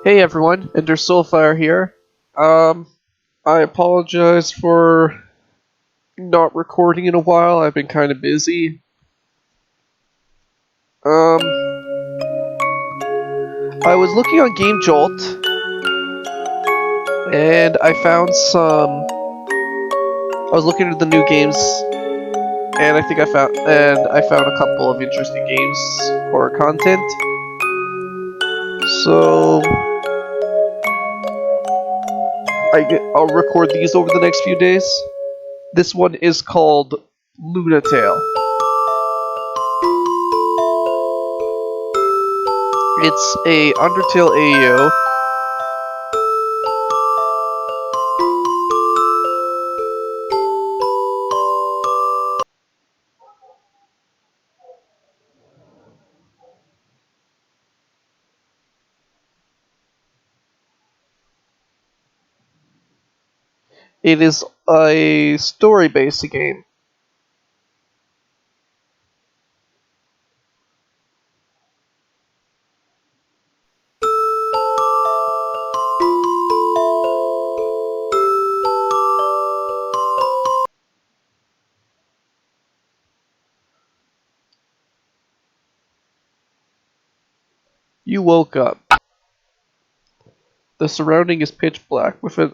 Hey everyone, EnderSoulFire here. I apologize for not recording in a while. I've been kind of busy. I was looking on Game Jolt, and I found I was looking at the new games, and I found a couple of interesting games or content. So I'll record these over the next few days. This one is called LunaTale. It's a Undertale AO. It is a story-based game. You woke up. The surrounding is pitch black, with an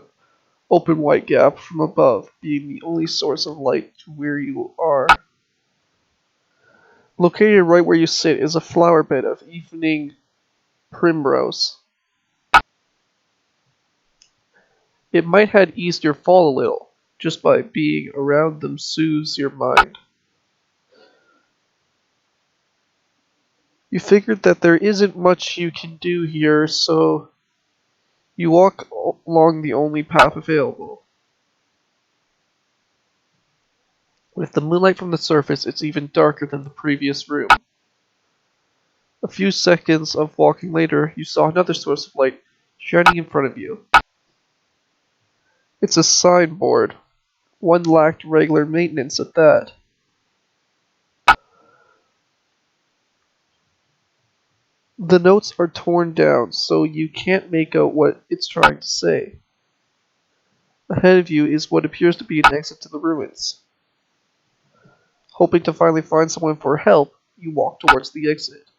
open white gap from above being the only source of light to where you are. Located right where you sit is a flower bed of evening primrose. It might have eased your fall a little, just by being around them soothes your mind. You figured that there isn't much you can do here, so you walk along the only path available. With the moonlight from the surface, it's even darker than the previous room. A few seconds of walking later, you saw another source of light shining in front of you. It's a signboard. One lacked regular maintenance at that. The notes are torn down, so you can't make out what it's trying to say. Ahead of you is what appears to be an exit to the ruins. Hoping to finally find someone for help, you walk towards the exit.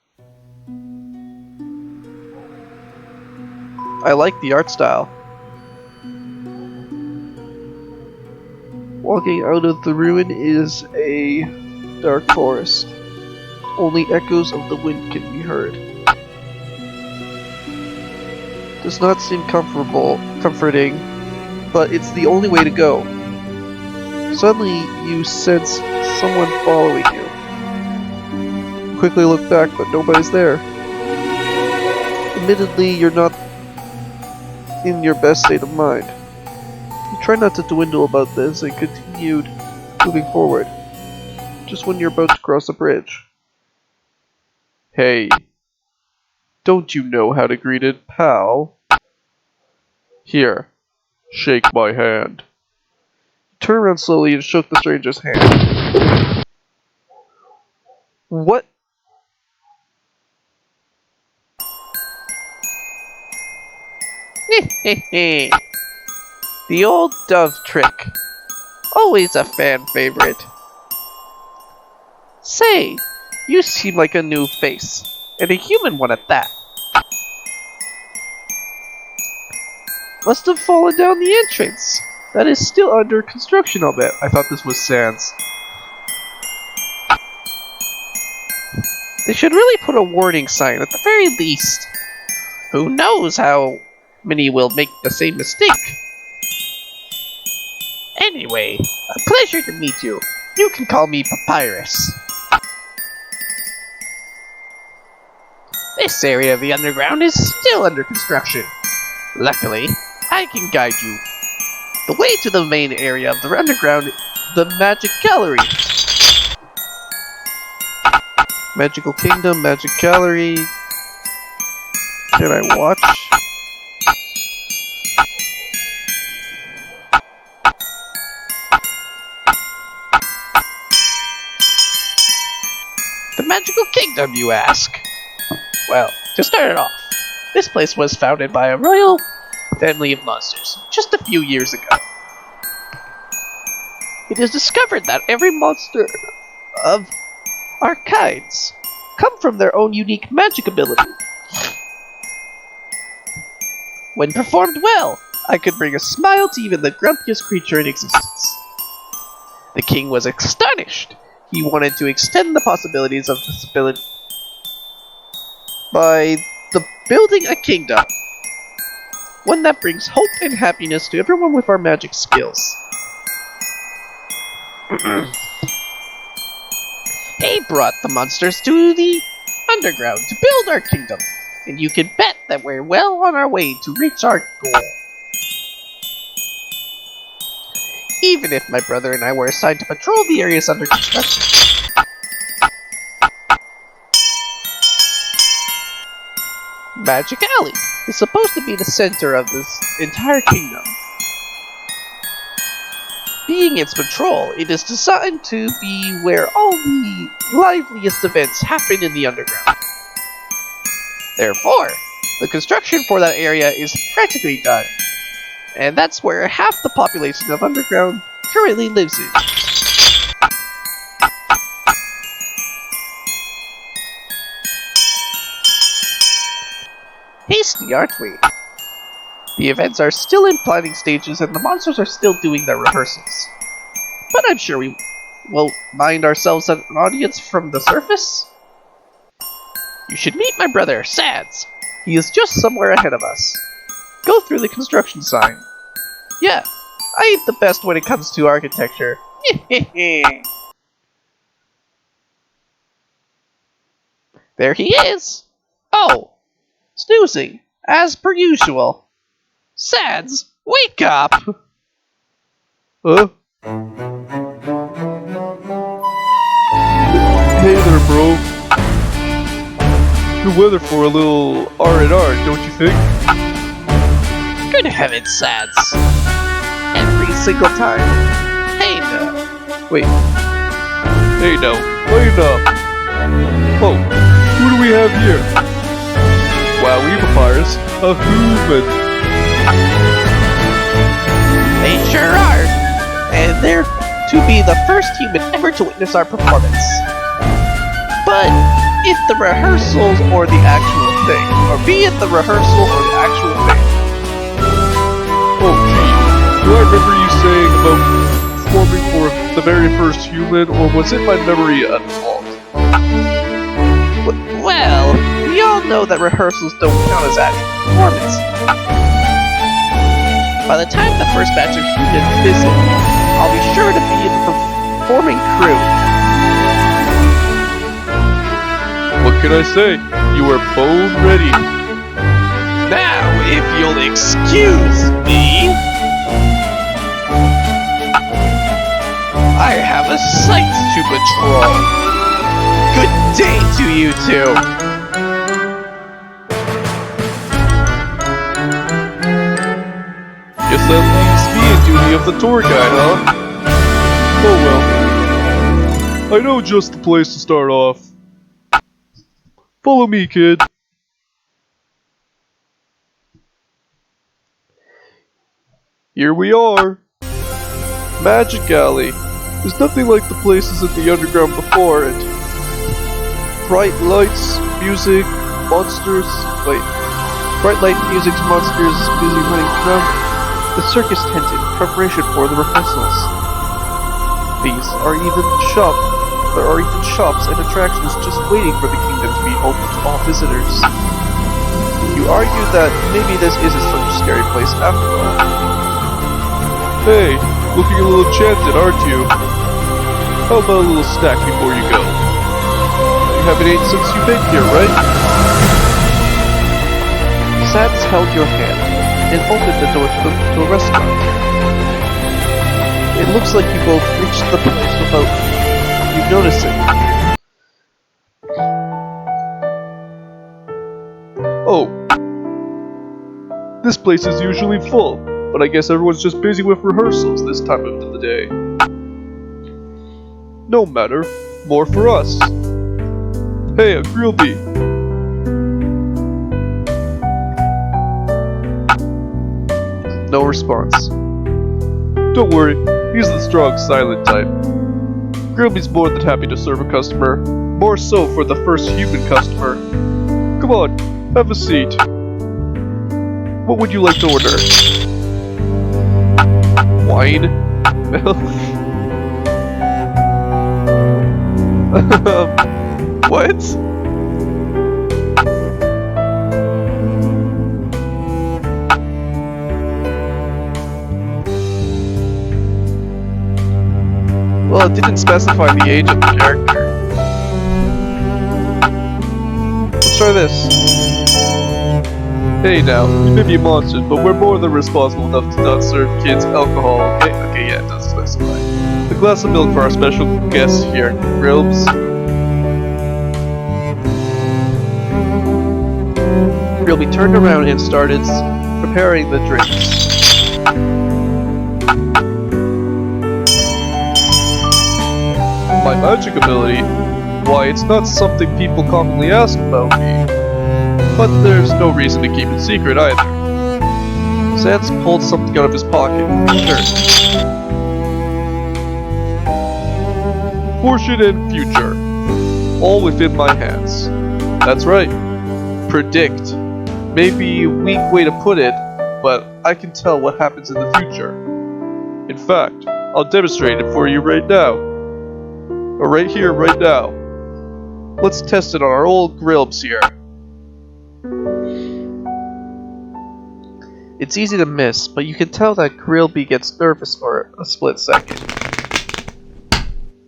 I like the art style. Walking out of the ruin is a dark forest. Only echoes of the wind can be heard. Does not seem comforting, but it's the only way to go. Suddenly, you sense someone following you. Quickly look back, but nobody's there. Admittedly, you're not in your best state of mind. You try not to dwindle about this and continued moving forward, just when you're about to cross the bridge. Hey, don't you know how to greet it, pal? Here, shake my hand. He turned around slowly and shook the stranger's hand. What? Hehehe. The old dove trick. Always a fan favorite. Say, you seem like a new face, and a human one at that. Must have fallen down the entrance. That is still under construction, I'll bet. I thought this was Sans. They should really put a warning sign at the very least. Who knows how many will make the same mistake? Anyway, a pleasure to meet you. You can call me Papyrus. This area of the underground is still under construction. Luckily, I can guide you. The way to the main area of the underground, the Magic Gallery. Magical Kingdom, Magic Gallery. Can I watch? The Magical Kingdom, you ask? Well, to start it off, This place was founded by a royal family of monsters just a few years ago. It is discovered that every monster of our kinds come from their own unique magic ability. When performed well, I could bring a smile to even the grumpiest creature in existence. The king was astonished. He wanted to extend the possibilities of this ability by building a kingdom. One that brings hope and happiness to everyone with our magic skills. He brought the monsters to the underground to build our kingdom, and you can bet that we're well on our way to reach our goal. Even if my brother and I were assigned to patrol the areas under construction. Magic Alley is supposed to be the center of this entire kingdom. Being its patrol, it is designed to be where all the liveliest events happen in the underground. Therefore, the construction for that area is practically done, and that's where half the population of underground currently lives in. Hasty, aren't we? The events are still in planning stages and the monsters are still doing their rehearsals. But I'm sure we won't mind ourselves an audience from the surface. You should meet my brother, Sads. He is just somewhere ahead of us. Go through the construction sign. Yeah, I ain't the best when it comes to architecture. There he is! Oh, snoozing, as per usual. Sads, wake up! Huh? Hey there, bro. Good weather for a little R&R, don't you think? Good heavens, Sads. Every single time. Hey, no. Wait. Hey, no. Wait up. Oh, who do we have here? Wow, Weaverfires. A human. They sure are. And they're to be the first human ever to witness our performance. But if the rehearsals or the actual thing, or be it the rehearsal or the actual thing. Oh gee, do I remember you saying about performing for the very first human, or was it my memory at fault? Well, we all know that rehearsals don't count as actual performance. By the time the first batch of humans visit, I'll be sure to be in the performing crew. What can I say? You are bone ready. Now, if you'll excuse me, I have a site to patrol. Good day to you two. Guess that leaves me in duty of the tour guide, huh? Oh well. I know just the place to start off. Follow me, kid. Here we are. Magic Alley. There's nothing like the places in the underground before it. Bright lights, music, monsters. Wait. Bright light, music, monsters, busy running around. The circus tent in preparation for the rehearsals. There are even shops and attractions just waiting for the kingdom to be open to all visitors. You argue that maybe this isn't such a scary place after all. Hey, looking a little enchanted, aren't you? How about a little snack before you go? You haven't eaten since you've been here, right? Sads held your hand and opened the door to a restaurant. It looks like you both reached the place without you noticing. Oh. This place is usually full, but I guess everyone's just busy with rehearsals this time of the day. No matter, more for us. Hey, a Grillbee. No response. Don't worry, he's the strong, silent type. Grillby's more than happy to serve a customer. More so for the first human customer. Come on, have a seat. What would you like to order? Wine? Milk? What? Well, it didn't specify the age of the character. Let's try this. Hey now, you may be monsters, but we're more than responsible enough to not serve kids alcohol, okay? Okay, yeah, it does specify. A glass of milk for our special guest here, Grilbs. Grilby turned around and started preparing the drinks. My magic ability? Why, it's not something people commonly ask about me. But there's no reason to keep it secret either. Sans pulled something out of his pocket. Sure. Fortune and future. All within my hands. That's right. Predict. Maybe a weak way to put it, but I can tell what happens in the future. In fact, I'll demonstrate it for you right now. Or right here, right now. Let's test it on our old Grilbs here. It's easy to miss, but you can tell that Grillby gets nervous for a split second.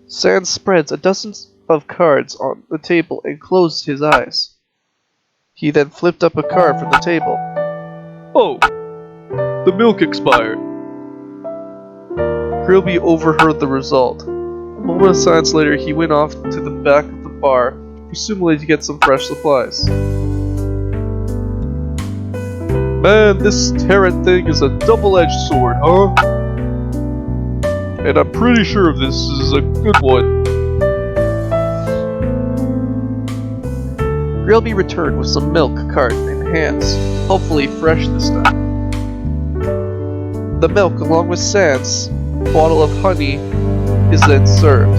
Sans spreads a dozen of cards on the table and closed his eyes. He then flipped up a card from the table. Oh! The milk expired. Grillby overheard the result. A moment of silence later, he went off to the back of the bar, presumably to get some fresh supplies. Man, this Terran thing is a double-edged sword, huh? And I'm pretty sure this is a good one. Grillby returned with some milk carton in hands, hopefully fresh this time. The milk, along with Sans' bottle of honey, is then served.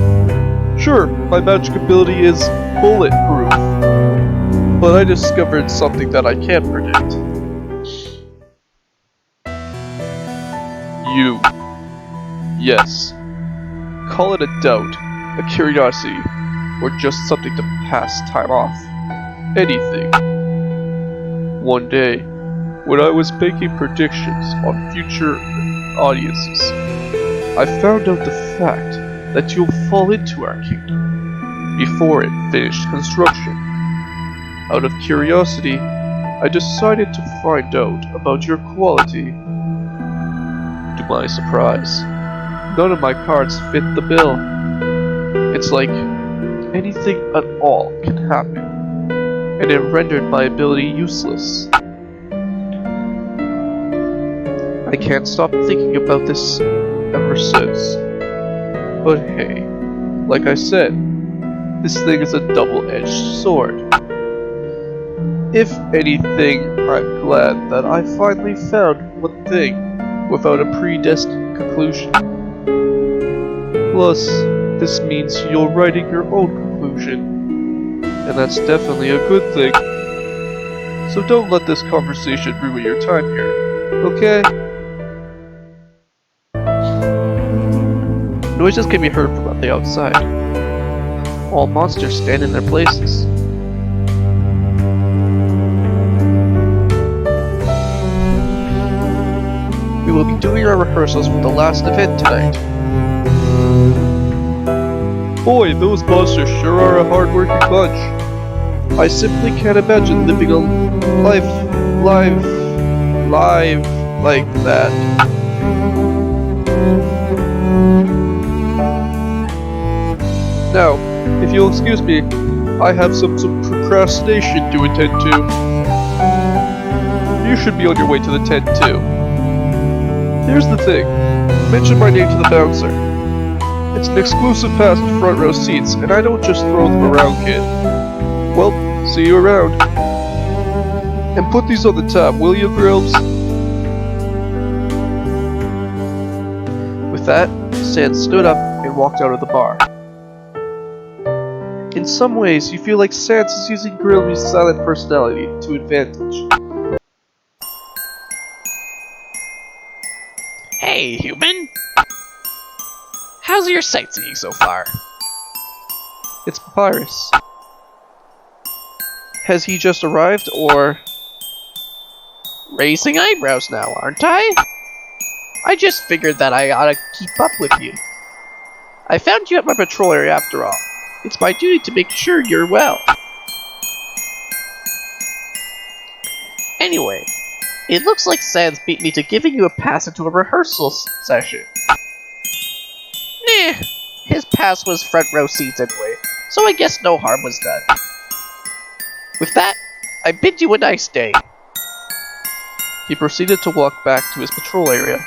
Sure, my magic ability is bulletproof, but I discovered something that I can't predict. You. Yes. Call it a doubt, a curiosity, or just something to pass time off. Anything. One day, when I was making predictions on future audiences, I found out the fact that you'll fall into our kingdom before it finished construction. Out of curiosity, I decided to find out about your quality. To my surprise, none of my cards fit the bill. It's like anything at all can happen, and it rendered my ability useless. I can't stop thinking about this ever since. But hey, like I said, this thing is a double-edged sword. If anything, I'm glad that I finally found one thing without a predestined conclusion. Plus, this means you're writing your own conclusion, and that's definitely a good thing. So don't let this conversation ruin your time here, okay? Noises can be heard from the outside. All monsters stand in their places. We will be doing our rehearsals for the last event tonight. Boy, those monsters sure are a hard-working bunch. I simply can't imagine living a life like that. Now, if you'll excuse me, I have some procrastination to attend to. You should be on your way to the tent too. Here's the thing. Mention my name to the bouncer. It's an exclusive pass to front row seats, and I don't just throw them around, kid. Well, see you around. And put these on the tab, will you, Grilbs? With that, Sans stood up and walked out of the bar. In some ways, you feel like Sans is using Grilby's silent personality to advantage. Hey, human! How's your sightseeing so far? It's Papyrus. Has he just arrived, or... Raising eyebrows now, aren't I? I just figured that I ought to keep up with you. I found you at my patrol area after all. It's my duty to make sure you're well. Anyway, it looks like Sans beat me to giving you a pass into a rehearsal session. Nah, his pass was front row seats anyway, so I guess no harm was done. With that, I bid you a nice day. He proceeded to walk back to his patrol area.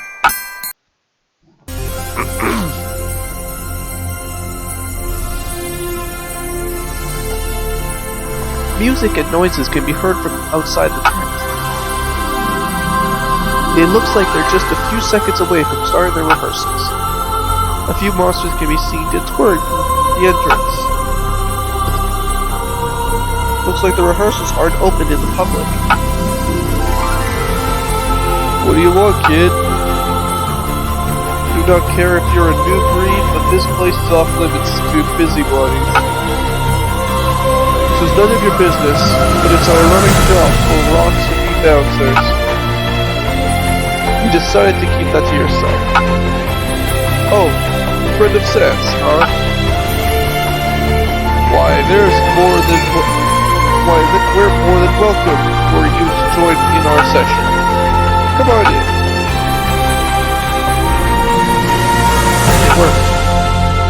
Music and noises can be heard from outside the tent. It looks like they're just a few seconds away from starting their rehearsals. A few monsters can be seen detouring the entrance. Looks like the rehearsals aren't open in the public. What do you want, kid? Do not care if you're a new breed, but this place is off limits to busybodies. This is none of your business, but it's our running job for rocks and you bouncers. You decided to keep that to yourself. Oh, friend of Sans, huh? Why, we're more than welcome for you to join in our session. Come on in. It worked.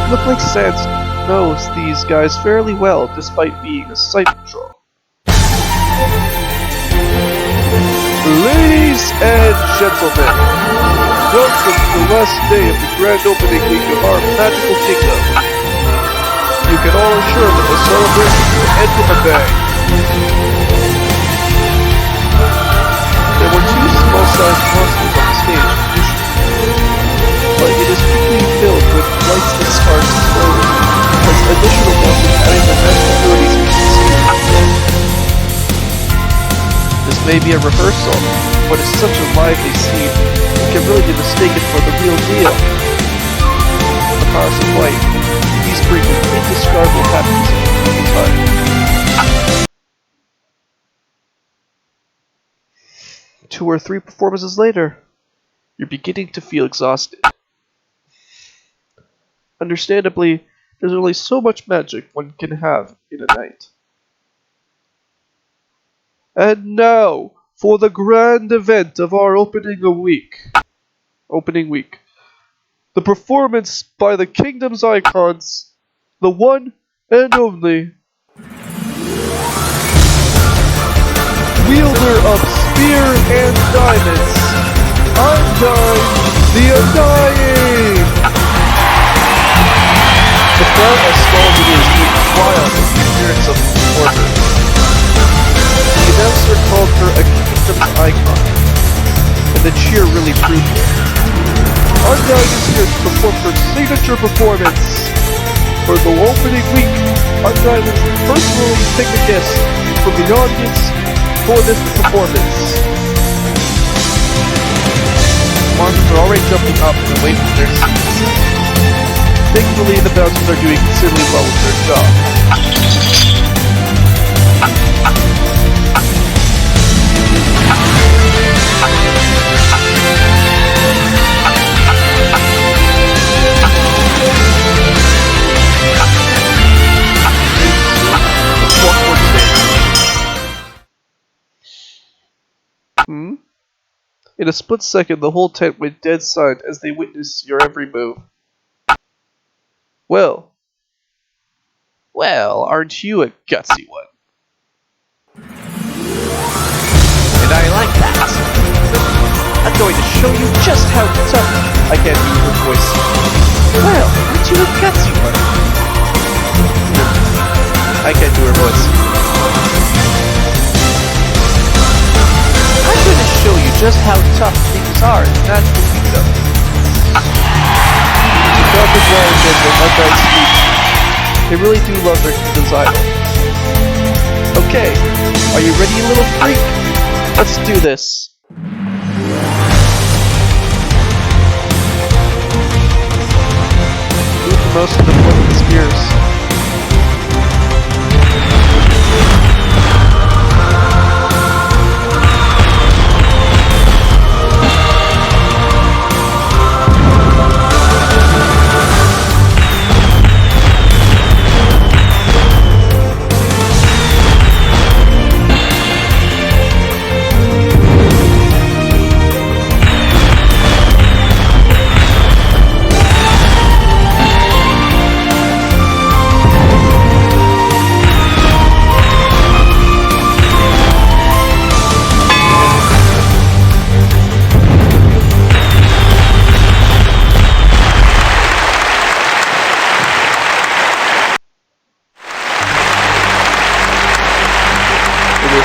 Look like Sans knows these guys fairly well, despite being a site patrol. Ladies and gentlemen, welcome to the last day of the grand opening week of our magical kingdom. You can all assure that the celebration will end with a bang. There were two small-sized monsters on the stage initially, but it is quickly filled with lights and sparks exploding, as additional monsters adding their magical abilities can be seen. This may be a rehearsal, but it's such a lively scene, it can really be mistaken for the real deal. The powers of light, these bring an indescribable happiness to the time. 2 or 3 performances later, you're beginning to feel exhausted. Understandably, there's only so much magic one can have in a night. And now, for the grand event of our opening week. The performance by the kingdom's icons, the one and only wielder of spear and diamonds, Undyne the Undying! The crowd as small as it is went wild at the appearance of the performer. The announcer called her a kingdom's icon, and the cheer really proved it. Undyne is here to perform her signature performance. For the opening week, Undyne will personally pick a guest from the audience for this performance. Monsters are already jumping up and waiting for their seats. Thankfully, the bouncers are doing considerably well with their job. In a split second, the whole tent went dead silent as they witnessed your every move. Well, aren't you a gutsy one? And I like that. I'm going to show you just how tough. I can't do her voice. Well, aren't you a gutsy one? I can't do her voice. I'm going to show you just how tough things are in the magical kingdom. love the ground and the Undyne speak. They really do love their kingdom's idol. Okay, are you ready, you little freak? Let's do this. Move the most of the pointed spears.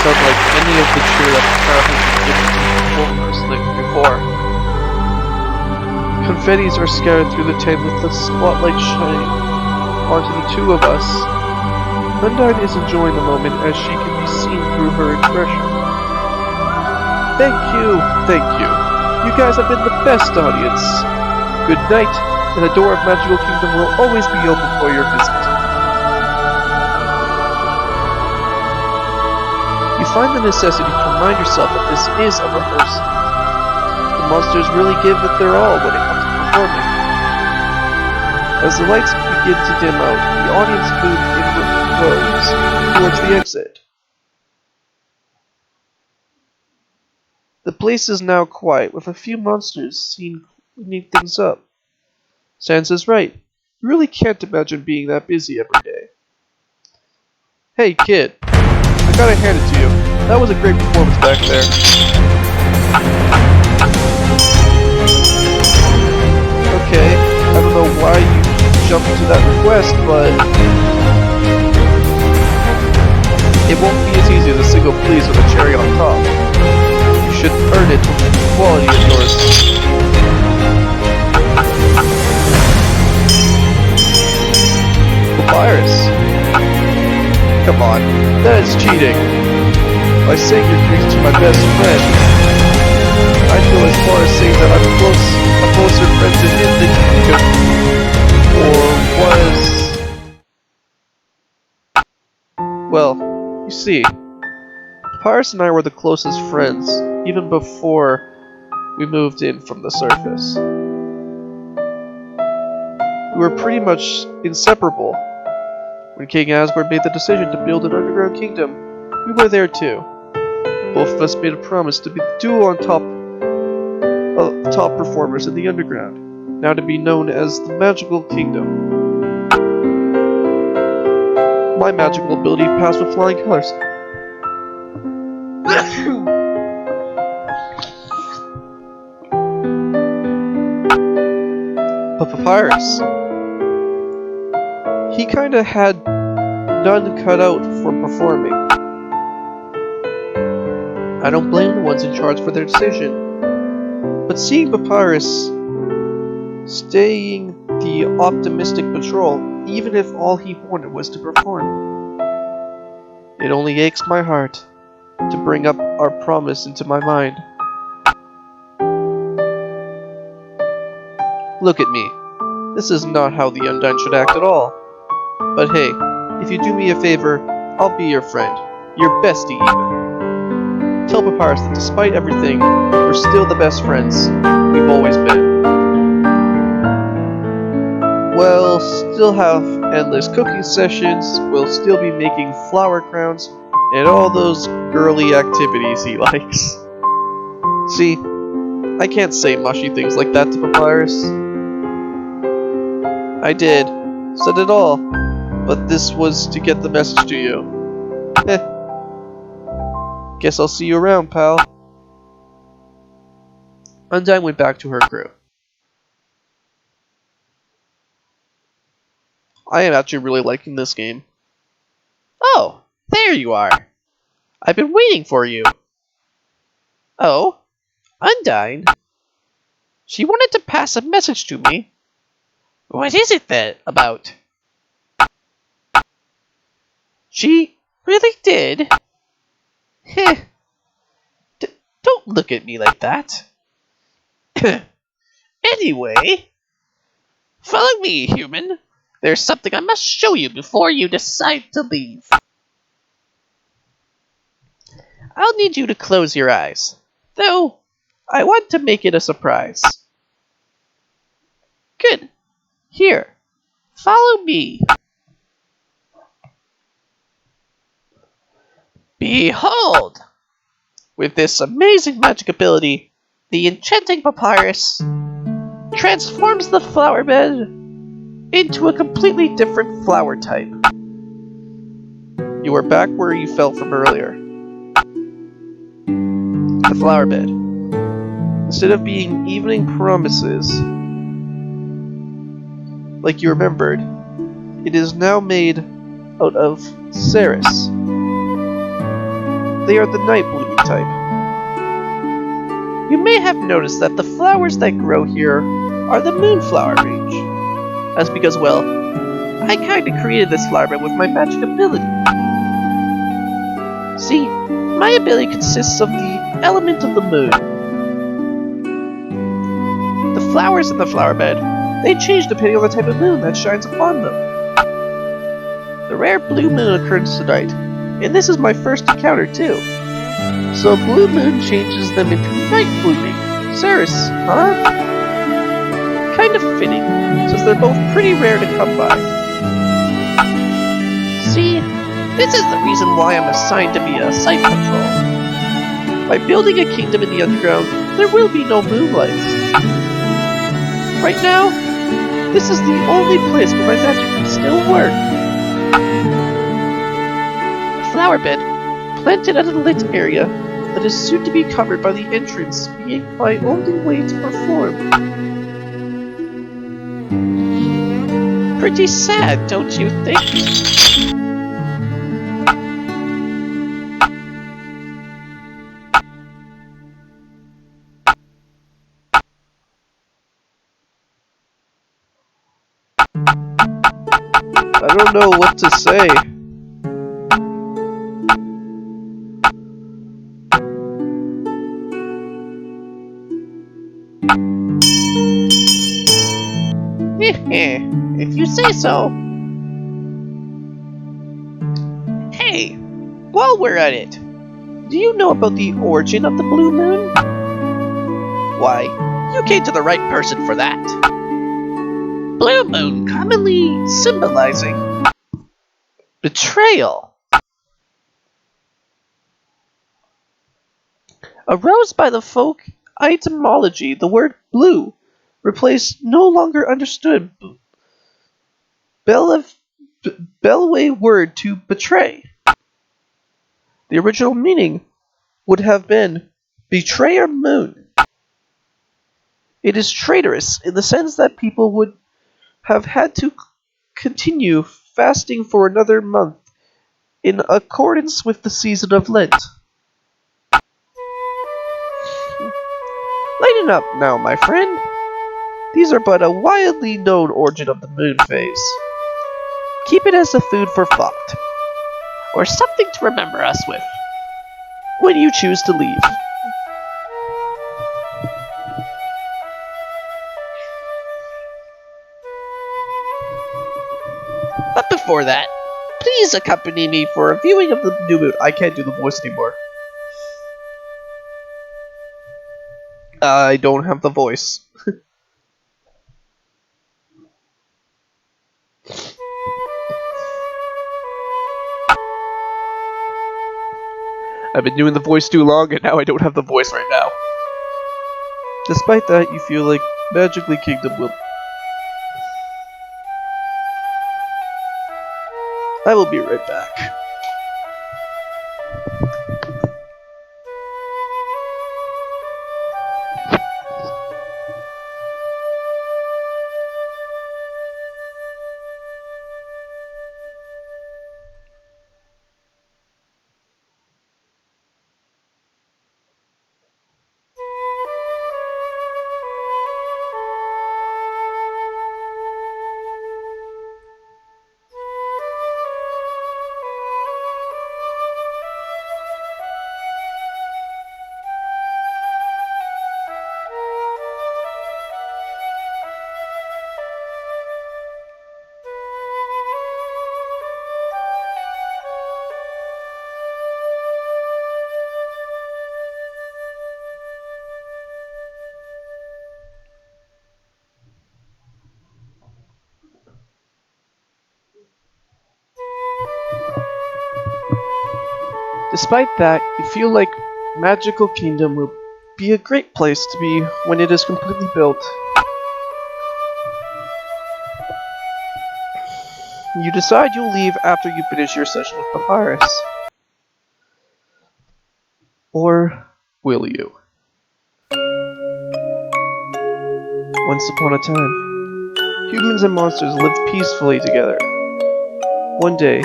Sounds like any of the cheer that Carl has given to performers before. Confettis are scattered through the tent with the spotlight shining onto the two of us. Undyne is enjoying the moment as she can be seen through her expression. Thank you, thank you. You guys have been the best audience. Good night, and the door of Magical Kingdom will always be open for your visit. You find the necessity to remind yourself that this is a rehearsal. The monsters really give it their all when it comes to performing. As the lights begin to dim out, the audience moves in rows towards the exit. The place is now quiet, with a few monsters seen cleaning things up. Sans is right. You really can't imagine being that busy every day. Hey, kid. I gotta hand it to you. That was a great performance back there. Okay, I don't know why you jumped to that request, but it won't be as easy as a single please with a cherry on top. You should earn it with the quality of yours. Papyrus. Come on, that is cheating. By saying your greetings to my best friend, I go as far as saying that I'm a closer friend to him than you could. Or was... Well, you see, Papyrus and I were the closest friends, even before we moved in from the surface. We were pretty much inseparable. When King Asgard made the decision to build an underground kingdom, we were there too. Both of us made a promise to be the duo on top performers in the underground, now to be known as the Magical Kingdom. My magical ability passed with flying colors. But Papyrus, he kinda had none cut out for performing. I don't blame the ones in charge for their decision, but seeing Papyrus staying the optimistic patrol, even if all he wanted was to perform, it only aches my heart to bring up our promise into my mind. Look at me. This is not how the Undyne should act at all. But hey, if you do me a favor, I'll be your friend. Your bestie, even. Tell Papyrus that despite everything, we're still the best friends we've always been. We'll still have endless cooking sessions, we'll still be making flower crowns, and all those girly activities he likes. See, I can't say mushy things like that to Papyrus. I did. Said it all. But this was to get the message to you. Guess I'll see you around, pal. Undyne went back to her crew. I am actually really liking this game. Oh, there you are. I've been waiting for you. Oh, Undyne. She wanted to pass a message to me. What is it then about? She really did? Heh. D- don't look at me like that. Anyway, follow me, human. There's something I must show you before you decide to leave. I'll need you to close your eyes, though I want to make it a surprise. Good. Here, follow me. Behold! With this amazing magic ability, the enchanting papyrus transforms the flower bed into a completely different flower type. You are back where you fell from earlier. The flower bed. Instead of being evening promises, like you remembered, it is now made out of ceres. They are the night blooming type. You may have noticed that the flowers that grow here are the moonflower range. That's because, well, I kinda created this flower bed with my magic ability. See, my ability consists of the element of the moon. The flowers in the flower bed, they change depending on the type of moon that shines upon them. The rare blue moon occurs tonight, and this is my first encounter too. So a blue moon changes them into night blooming. Ceres, huh? Kind of fitting, since they're both pretty rare to come by. See, this is the reason why I'm assigned to be a site patrol. By building a kingdom in the underground, there will be no moonlights. Right now, this is the only place where my magic can still work. The flower bed, planted at a lit area that is soon to be covered by the entrance being my only way to perform. Pretty sad, don't you think? I don't know what to say. If you say so. Hey, while we're at it, do you know about the origin of the blue moon? Why, you came to the right person for that. Blue moon commonly symbolizing betrayal. Arose by the folk etymology, the word blue replaced no longer understood Bellway word to betray. The original meaning would have been betrayer moon. It is traitorous in the sense that people would have had to continue fasting for another month in accordance with the season of Lent. Lighten up now, my friend. These are but a widely known origin of the moon phase. Keep it as a food for thought, or something to remember us with, when you choose to leave. But before that, please accompany me for a viewing of the new moon. I can't do the voice anymore. I don't have the voice. I've been doing the voice too long, and now I don't have the voice right now. Despite that, you feel like Magically Kingdom will... I will be right back. Despite that, you feel like Magical Kingdom will be a great place to be when it is completely built. You decide you'll leave after you finish your session with Papyrus. Or will you? Once upon a time, humans and monsters lived peacefully together. One day,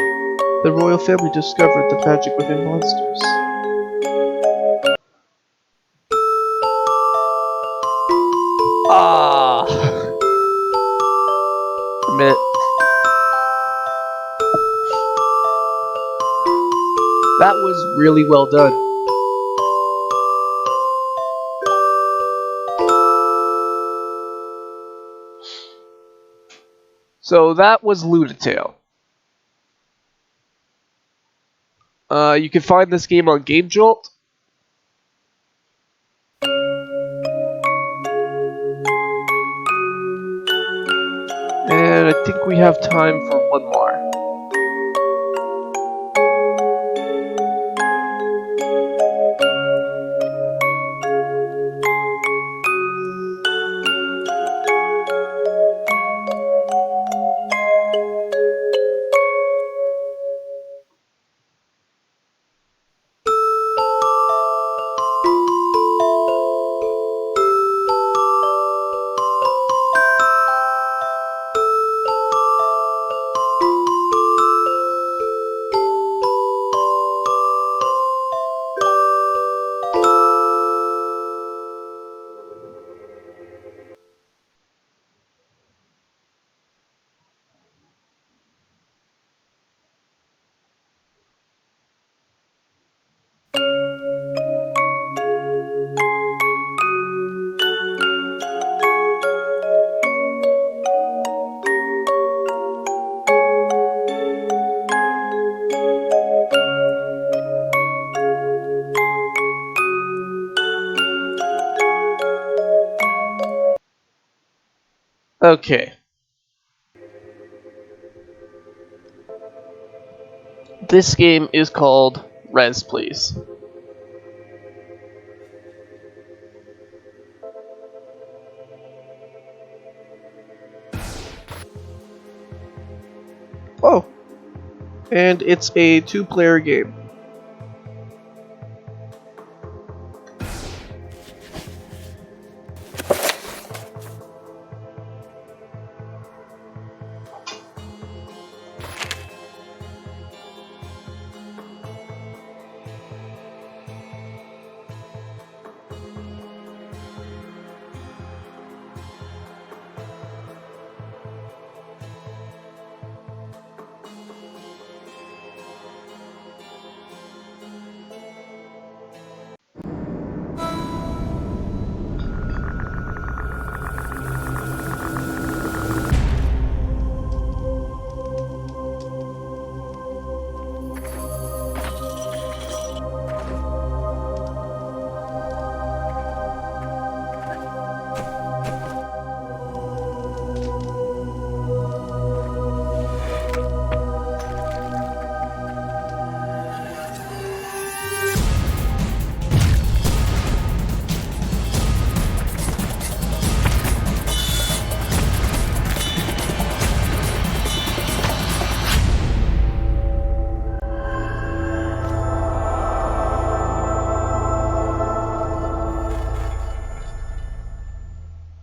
the royal family discovered the magic within monsters. Ah! Admit. That was really well done. So that was LunaTale. You can find this game on Game Jolt. And I think we have time for one more. Okay. This game is called REZ, please. Oh. And it's a 2-player game.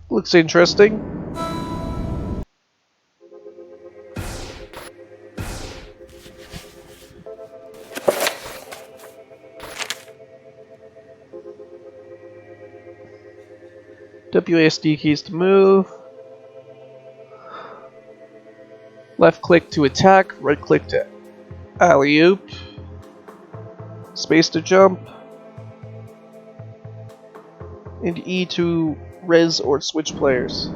Looks interesting. WASD keys to move. Left click to attack, right click to alley-oop. Space to jump. And E to res or switch players.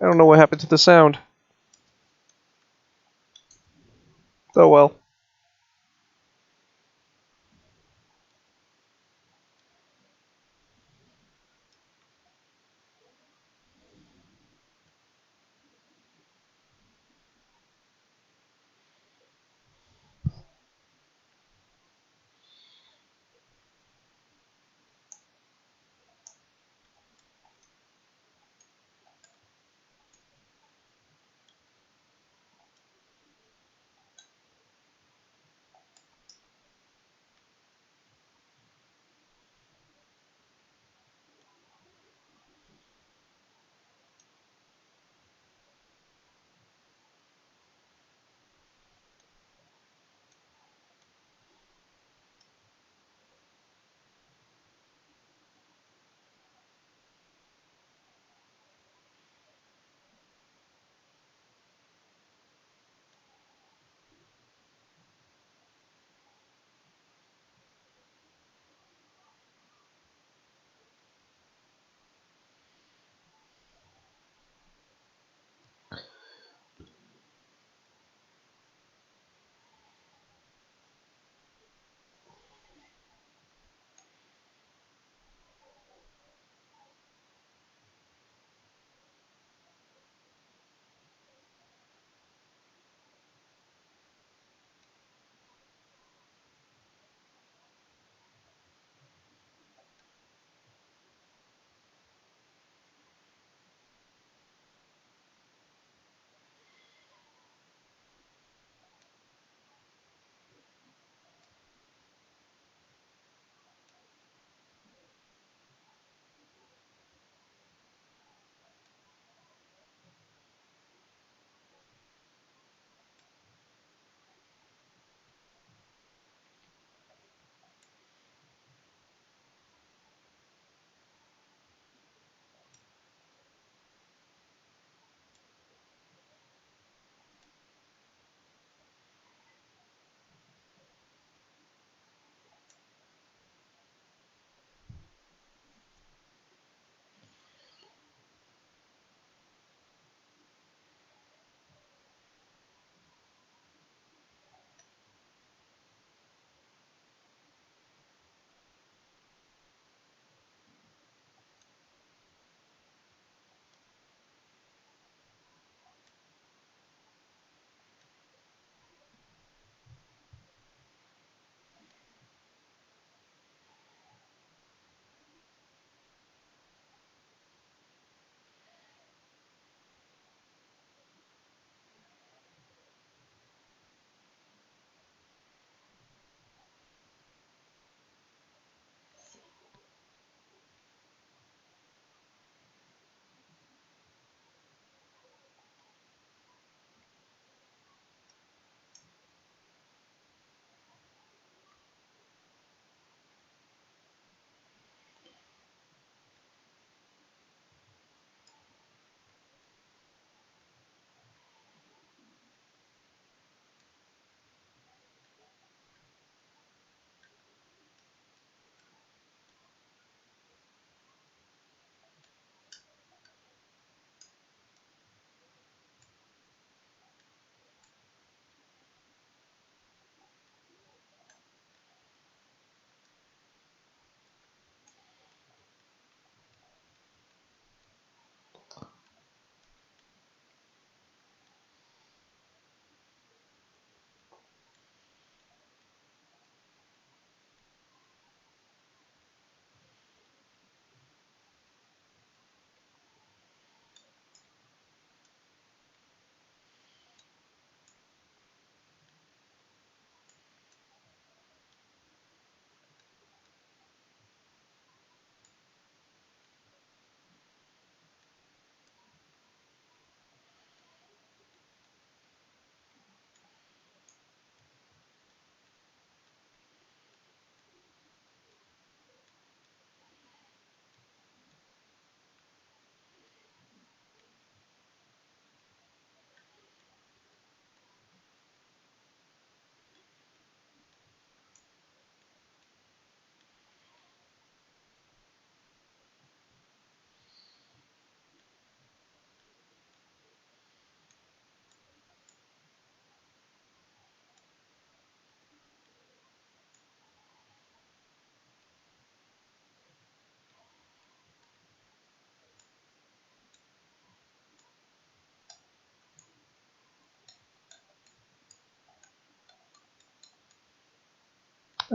I don't know what happened to the sound. Oh well.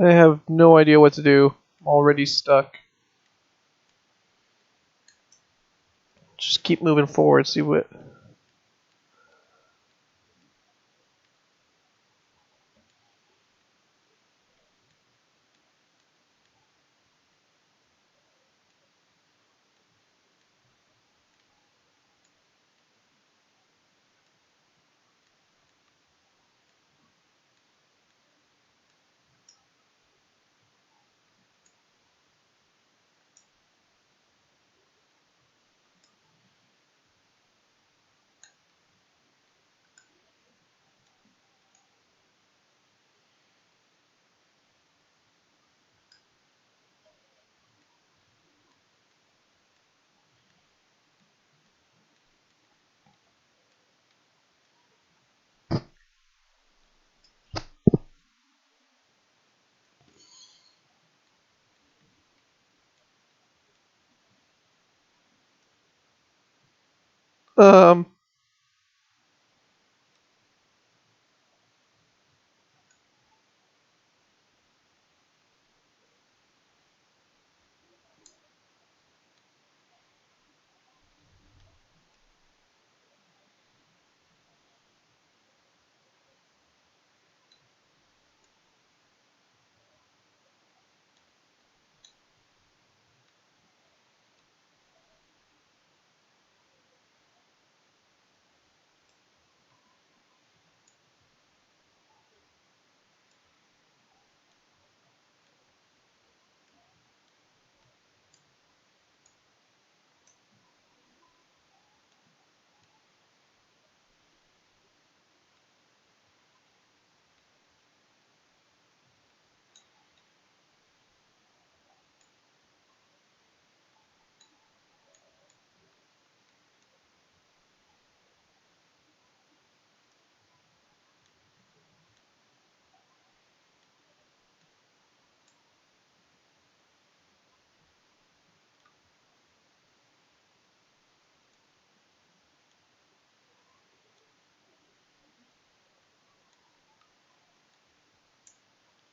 I have no idea what to do. I'm already stuck. Just keep moving forward, see what... Um...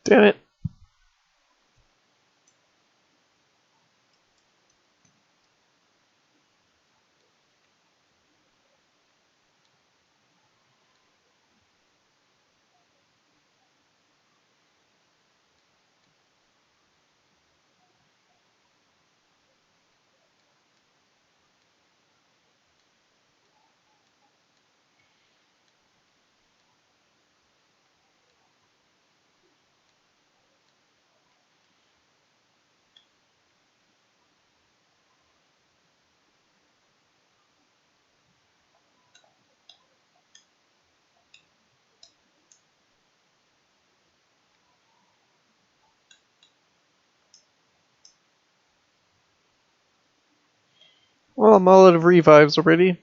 Damn it. Well, I'm all out of revives already.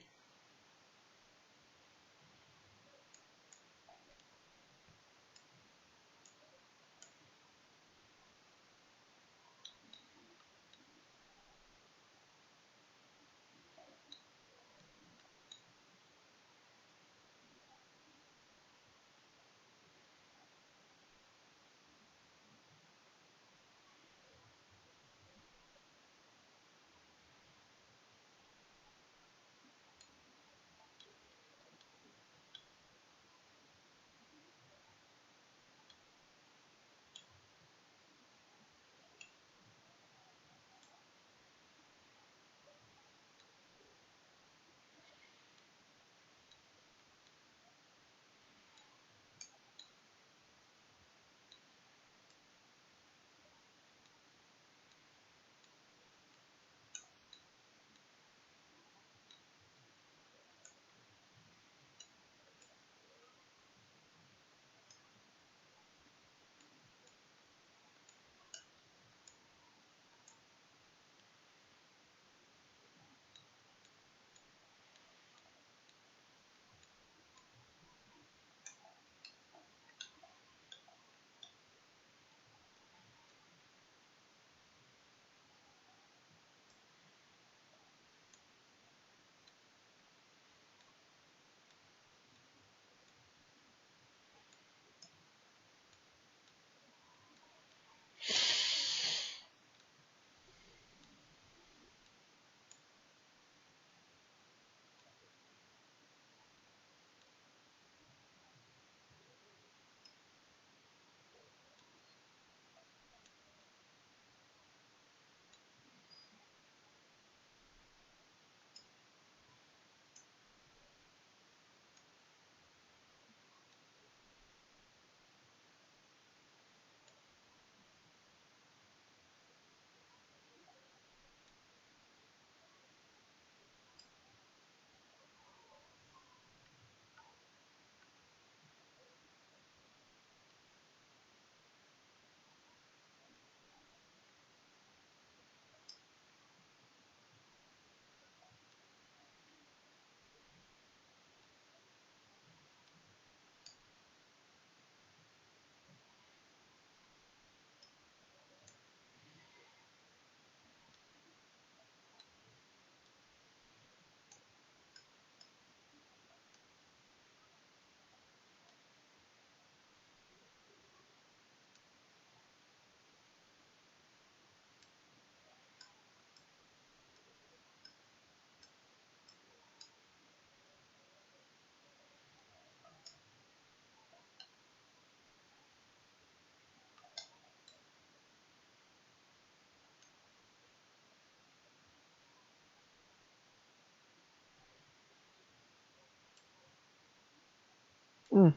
Mm.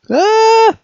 Ah!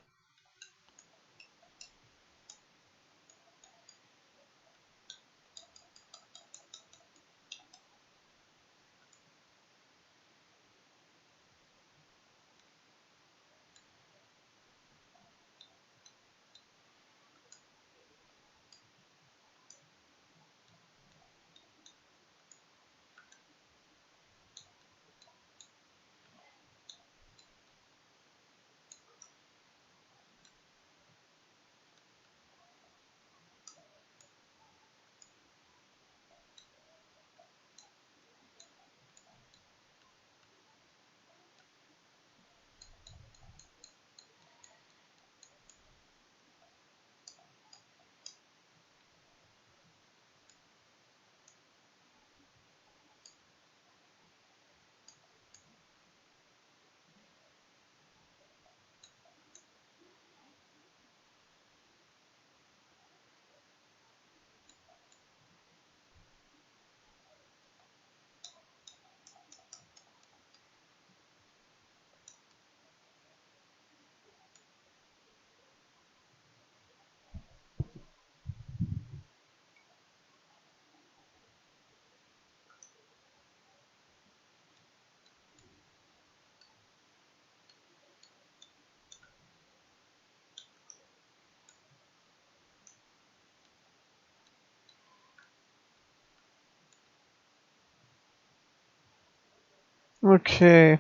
Okay.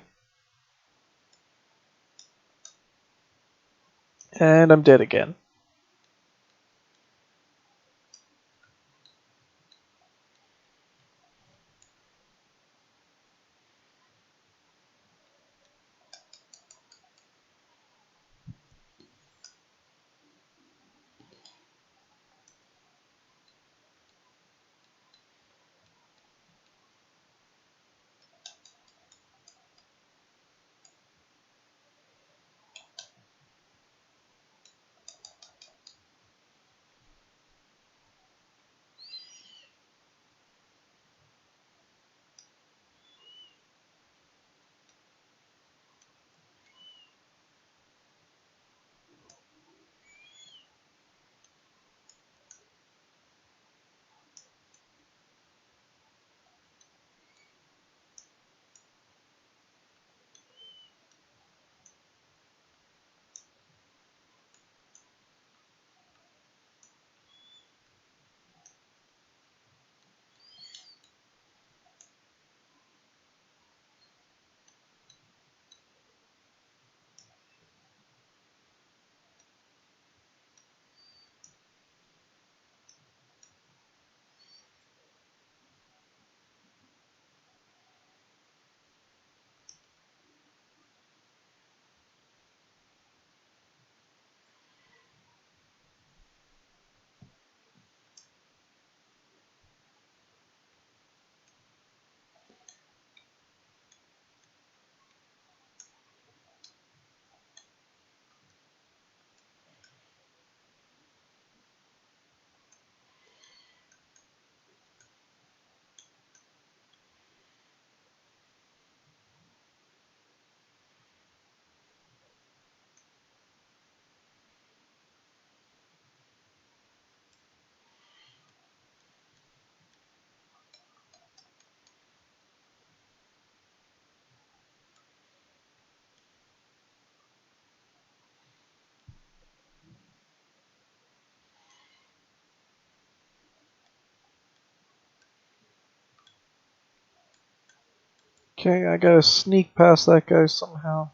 And I'm dead again. Okay, I gotta sneak past that guy somehow.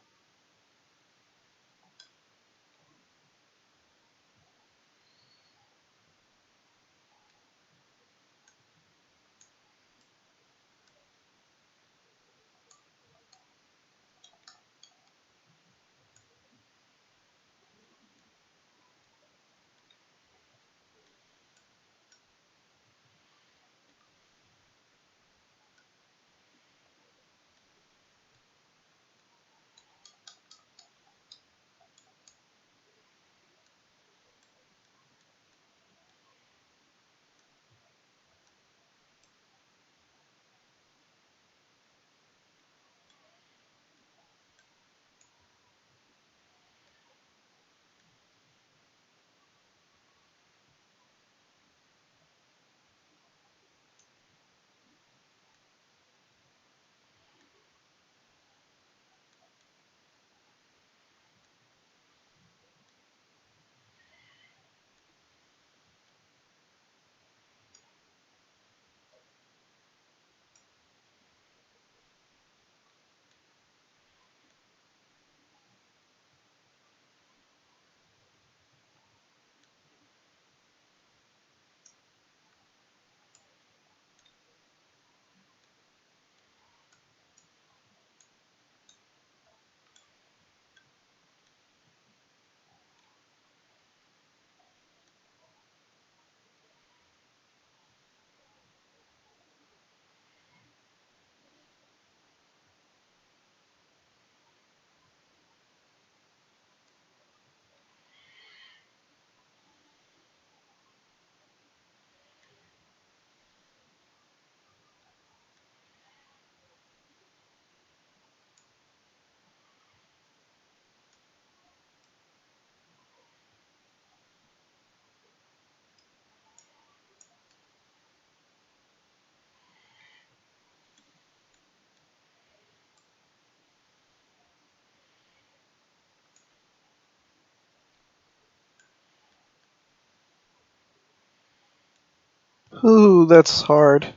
Ooh, that's hard.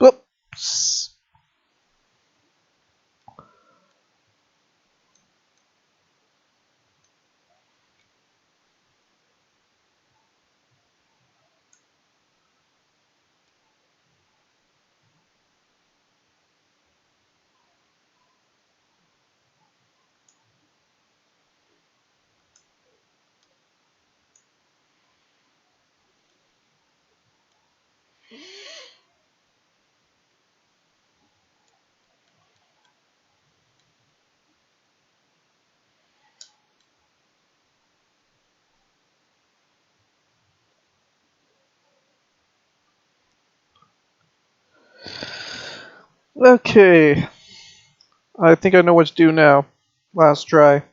Oops. Okay. I think I know what to do now. Last try.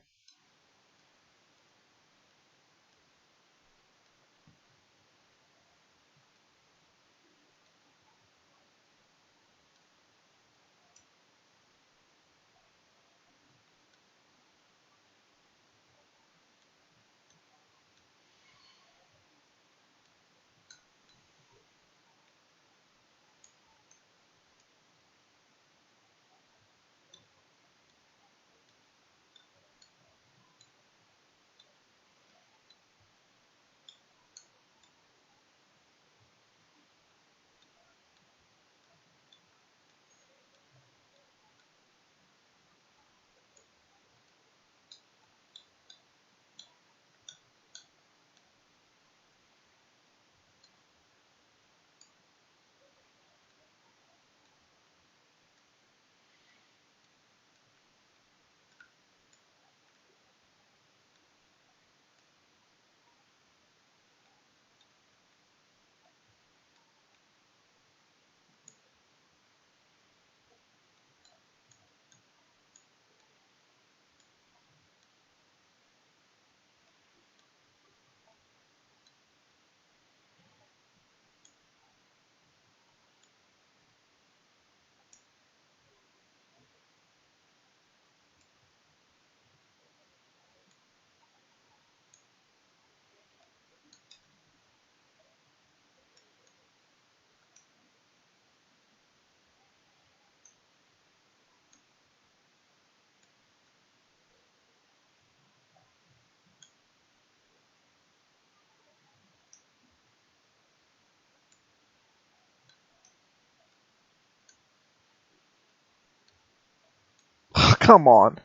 Come on.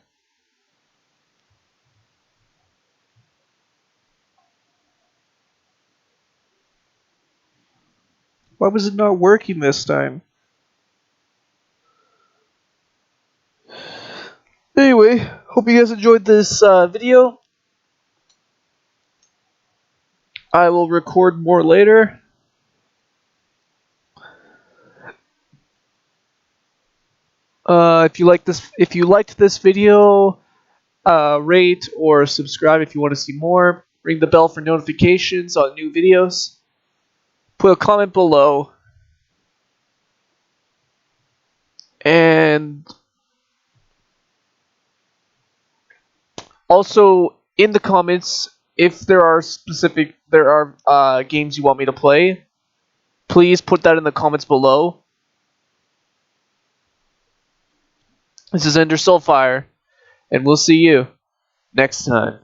Why was it not working this time? Anyway, hope you guys enjoyed this video. I will record more later. If you liked this video, rate or subscribe if you want to see more. Ring the bell for notifications on new videos. Put a comment below. And also in the comments, if there are games you want me to play, please put that in the comments below. This is EnderSoulFire, and we'll see you next time.